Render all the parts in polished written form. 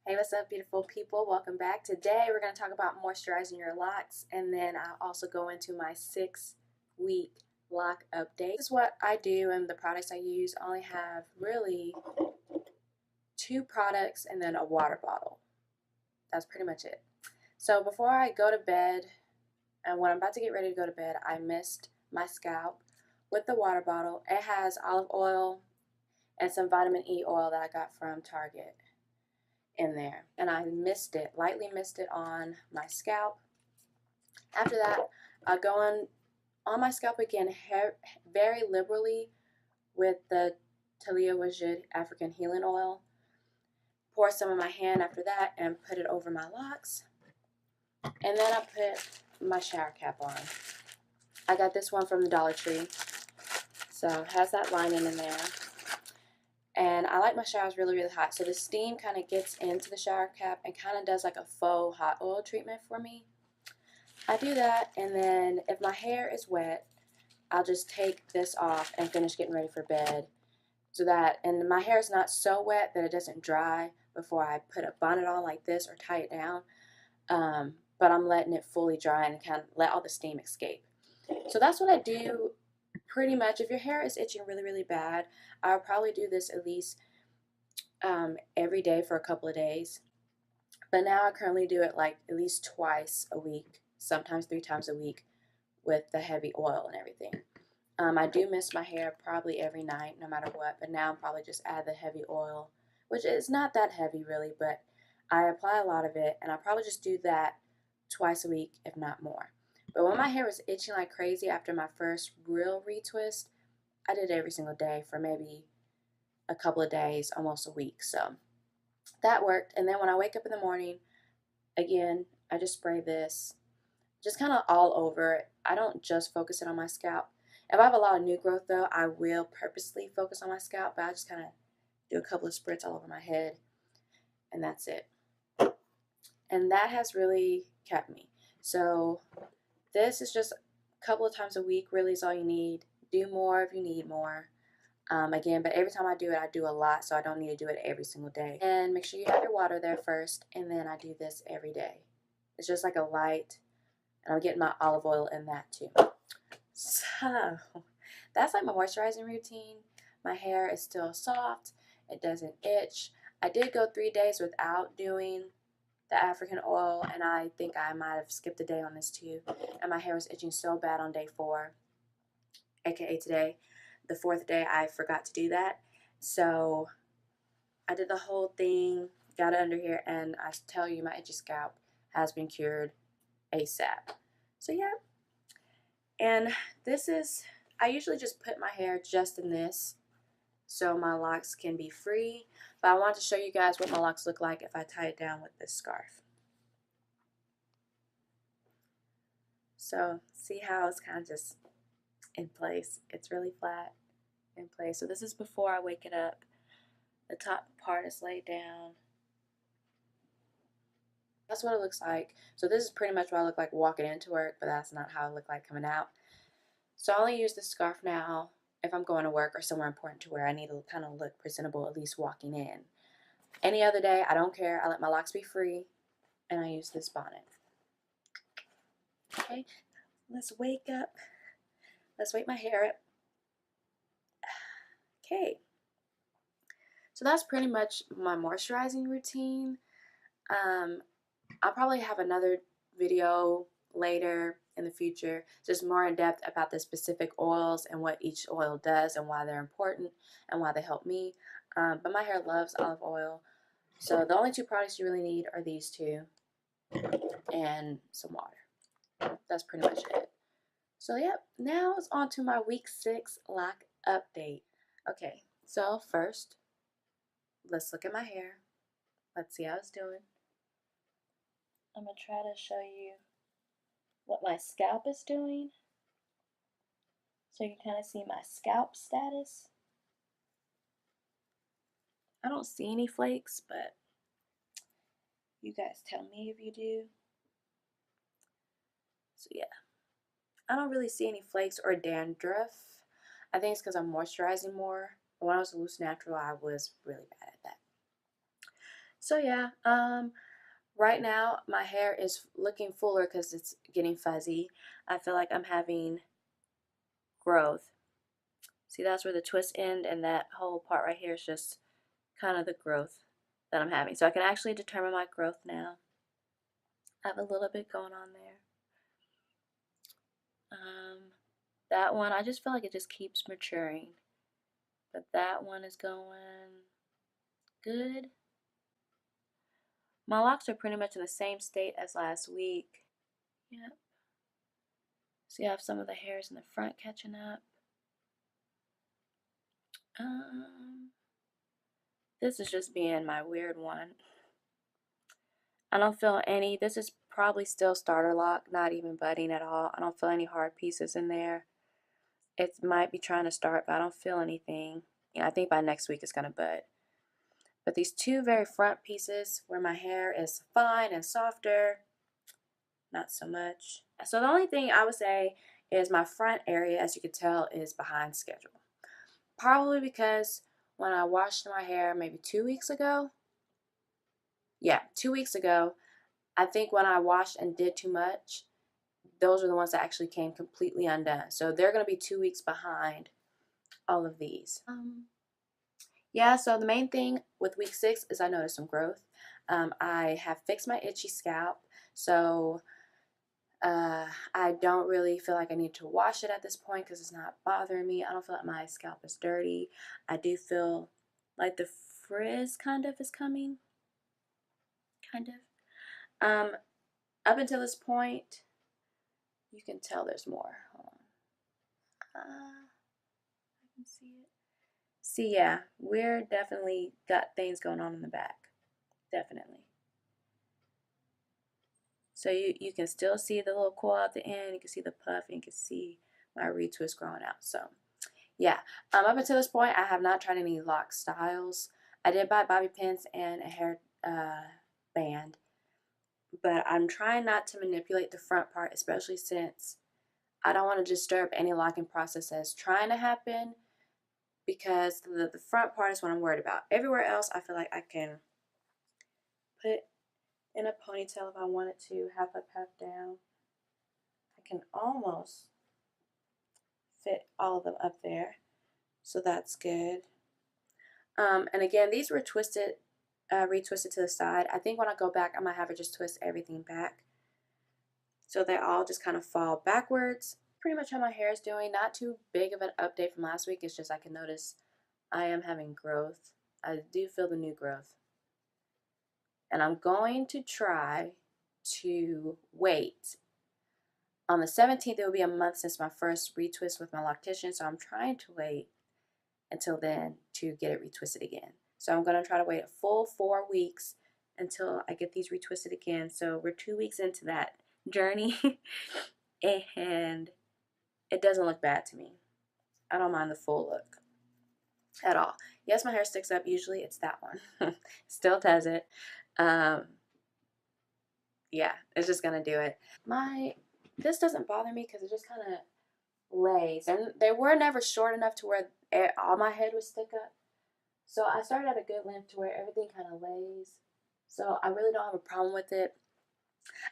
Hey, what's up, beautiful people? Welcome back. Today we're going to talk about moisturizing your locks, and then I'll also go into my 6-week lock update. This is what I do, and the products I use. I only have really 2 products and then a water bottle. That's pretty much it. So before I go to bed, and when I'm about to get ready to go to bed, I mist my scalp with the water bottle. It has olive oil and some vitamin E oil that I got from Target in there, and I lightly mist it on my scalp. After that, I go on my scalp again very liberally with the THESKYYLIFE African Healing Oil. Pour some in my hand after that and put it over my locks. And then I put my shower cap on. I got this one from the Dollar Tree, so it has that lining in there. And I like my showers really, really hot. So the steam kind of gets into the shower cap and kind of does like a faux hot oil treatment for me. I do that, and then if my hair is wet, I'll just take this off and finish getting ready for bed. And my hair is not so wet that it doesn't dry before I put a bonnet on like this or tie it down. But I'm letting it fully dry and kind of let all the steam escape. So that's what I do. Pretty much, if your hair is itching really, really bad, I'll probably do this at least every day for a couple of days. But now I currently do it like at least twice a week, sometimes 3 times a week with the heavy oil and everything. I do mist my hair probably every night, no matter what, but now I'm probably just add the heavy oil, which is not that heavy really, but I apply a lot of it, and I probably just do that twice a week, if not more. But when my hair was itching like crazy after my first real retwist, I did it every single day for maybe a couple of days, almost a week. So that worked. And then when I wake up in the morning, again, I just spray this just kind of all over. I don't just focus it on my scalp. If I have a lot of new growth though, I will purposely focus on my scalp, but I just kind of do a couple of spritz all over my head, and that's it. And that has really kept me. So this is just a couple of times a week really is all you need. Do more if you need more. Again, but every time I do it, I do a lot, so I don't need to do it every single day. And make sure you have your water there first, and then I do this every day. It's just like a light, and I'm getting my olive oil in that too. So that's like my moisturizing routine. My hair is still soft. It doesn't itch. I did go 3 days without doing the African oil, and I think I might have skipped a day on this too. And my hair was itching so bad on day 4, aka today. The 4th day I forgot to do that. So I did the whole thing, got it under here, and I tell you my itchy scalp has been cured ASAP. So yeah. And this is, I usually just put my hair just in this so my locks can be free. But I wanted to show you guys what my locks look like if I tie it down with this scarf. So see how it's kind of just in place. It's really flat in place. So this is before I wake it up. The top part is laid down. That's what it looks like. So this is pretty much what I look like walking into work, but that's not how I look like coming out. So I only use this scarf now if I'm going to work or somewhere important to where I need to kind of look presentable, at least walking in. Any other day, I don't care. I let my locks be free, and I use this bonnet. Okay, let's wake up. Let's wake my hair up. Okay, so that's pretty much my moisturizing routine. I'll probably have another video later in the future, just more in depth about the specific oils and what each oil does and why they're important and why they help me. But my hair loves olive oil, so the only 2 products you really need are these 2 and some water. That's pretty much it. So yep, now it's on to my week 6 lock update. Okay, so first, let's look at my hair. Let's see how it's doing. I'm going to try to show you what my scalp is doing, so you can kind of see my scalp status. I don't see any flakes, but you guys tell me if you do. So yeah, I don't really see any flakes or dandruff. I think it's because I'm moisturizing more. When I was a loose natural, I was really bad at that. So yeah, right now my hair is looking fuller because it's getting fuzzy. I feel like I'm having growth. See, that's where the twists end, and that whole part right here is just kind of the growth that I'm having. So I can actually determine my growth now. I have a little bit going on there. That one, I just feel like it just keeps maturing. But that one is going good. My locks are pretty much in the same state as last week. Yep. See, I have some of the hairs in the front catching up. This is just being my weird one. I don't feel any, this is probably still starter lock, not even budding at all. I don't feel any hard pieces in there. It might be trying to start, but I don't feel anything. You know, I think by next week it's going to bud. But these two very front pieces where my hair is fine and softer, not so much. So the only thing I would say is my front area, as you can tell, is behind schedule. Probably because when I washed my hair maybe 2 weeks ago, yeah, 2 weeks ago, I think when I washed and did too much, those are the ones that actually came completely undone. So they're going to be 2 weeks behind all of these. Yeah, so the main thing with week 6 is I noticed some growth. I have fixed my itchy scalp, so I don't really feel like I need to wash it at this point because it's not bothering me. I don't feel like my scalp is dirty. I do feel like the frizz kind of is coming. Kind of. Up until this point, you can tell there's more. Hold on. I can see it. See, yeah, we're definitely got things going on in the back. Definitely. So you can still see the little coil at the end. You can see the puff, and you can see my retwist growing out. So, yeah. Up until this point, I have not tried any lock styles. I did buy bobby pins and a hair band. But I'm trying not to manipulate the front part, especially since I don't want to disturb any locking process that's trying to happen, because the front part is what I'm worried about. Everywhere else, I feel like I can put in a ponytail if I wanted to, half up, half down. I can almost fit all of them up there, so that's good. And again, these were twisted, retwisted to the side. I think when I go back, I might have it just twist everything back, so they all just kind of fall backwards. Pretty much how my hair is doing. Not too big of an update from last week. It's just I can notice I am having growth. I do feel the new growth. And I'm going to try to wait. On the 17th, it will be a month since my first retwist with my loctician, so I'm trying to wait until then to get it retwisted again. So I'm going to try to wait a full 4 weeks until I get these retwisted again. So we're 2 weeks into that journey, and it doesn't look bad to me. I don't mind the full look at all. Yes, my hair sticks up. Usually it's that one. Still does it. Yeah, it's just gonna do it. This doesn't bother me because it just kind of lays, and they were never short enough to where all my head would stick up. So I started at a good length to where everything kind of lays. So I really don't have a problem with it.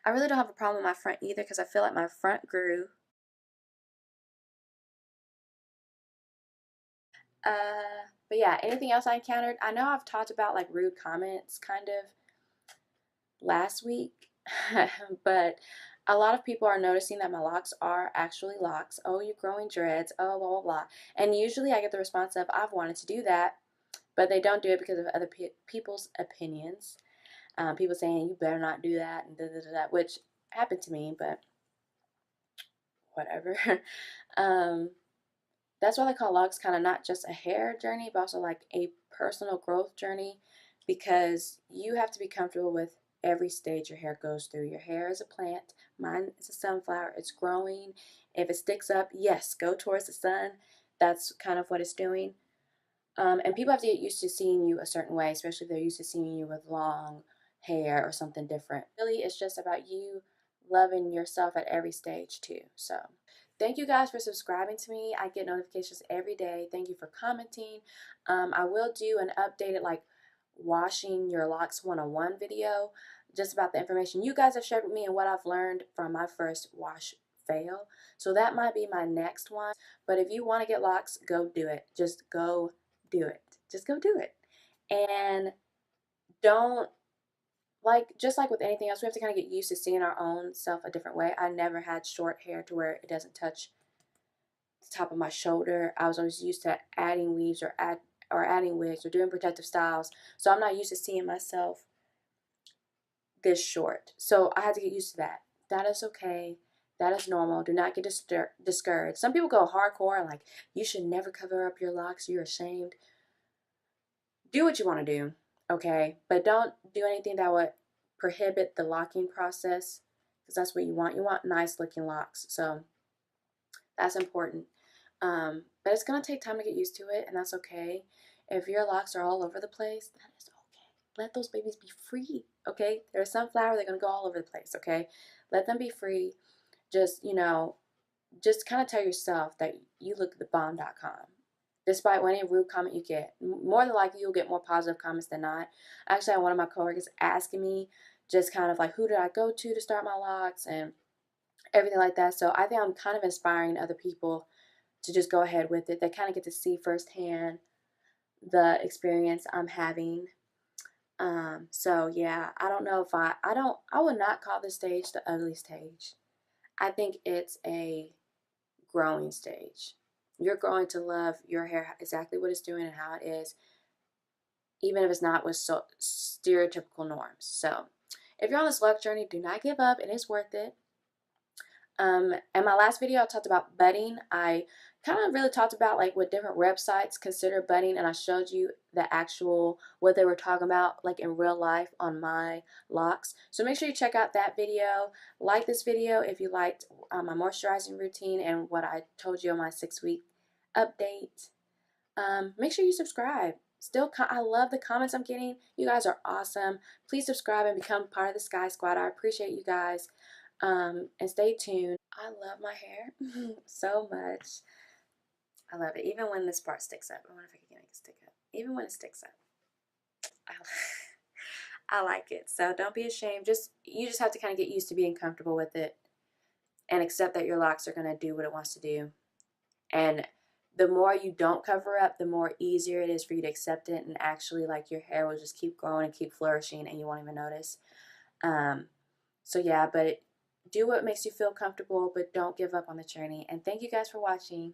I really don't have a problem with my front either because I feel like my front grew. But yeah, anything else I encountered? I know I've talked about like rude comments kind of last week, but a lot of people are noticing that my locks are actually locks. Oh, you're growing dreads. Oh, blah, blah, blah. And usually I get the response of, I've wanted to do that, but they don't do it because of other people's opinions. People saying, you better not do that, and da, da, da, da, which happened to me, but whatever. That's why they call locks kind of not just a hair journey, but also like a personal growth journey, because you have to be comfortable with every stage your hair goes through. Your hair is a plant. Mine is a sunflower. It's growing. If it sticks up, yes, go towards the sun. That's kind of what it's doing. And people have to get used to seeing you a certain way, especially if they're used to seeing you with long hair or something different. Really, it's just about you loving yourself at every stage too. So thank you guys for subscribing to me. I get notifications every day. Thank you for commenting. I will do an updated like washing your locks 101 video, just about the information you guys have shared with me and what I've learned from my first wash fail. So that might be my next one. But if you want to get locks, go do it. Just go do it. Just go do it. And don't, like, just like with anything else, we have to kind of get used to seeing our own self a different way. I never had short hair to where it doesn't touch the top of my shoulder. I was always used to adding weaves or adding wigs or doing protective styles. So I'm not used to seeing myself this short. So I had to get used to that. That is okay. That is normal. Do not get discouraged. Some people go hardcore, like, you should never cover up your locks. You're ashamed. Do what you want to do, okay? But don't do anything that would prohibit the locking process, because that's what you want. You want nice looking locks. So that's important. But it's going to take time to get used to it, and that's okay. If your locks are all over the place, that is okay. Let those babies be free, okay? They're sunflower. They're going to go all over the place, okay? Let them be free. Just, you know, just kind of tell yourself that you look at the bomb.com. Despite any rude comment you get, more than likely you'll get more positive comments than not. Actually, I had one of my coworkers asking me just kind of like, who did I go to start my locks and everything like that. So I think I'm kind of inspiring other people to just go ahead with it. They kind of get to see firsthand the experience I'm having. So yeah, I don't know if I would not call this stage the ugly stage. I think it's a growing stage. You're growing to love your hair exactly what it's doing and how it is, even if it's not with so stereotypical norms. So if you're on this lock journey, do not give up. It is worth it. In my last video, I talked about budding. I kind of really talked about like what different websites consider budding, and I showed you the actual, what they were talking about like in real life on my locks. So make sure you check out that video. Like this video if you liked my moisturizing routine and what I told you on my 6-week update. Make sure you subscribe. Still, I love the comments I'm getting. You guys are awesome. Please subscribe and become part of the Sky Squad. I appreciate you guys. And stay tuned. I love my hair so much. I love it. Even when this part sticks up. I wonder if I can make it stick up. Even when it sticks up. I like it. So don't be ashamed. You just have to kind of get used to being comfortable with it and accept that your locks are going to do what it wants to do. And the more you don't cover up, the more easier it is for you to accept it, and actually like your hair will just keep growing and keep flourishing and you won't even notice. So yeah, but do what makes you feel comfortable, but don't give up on the journey. And thank you guys for watching.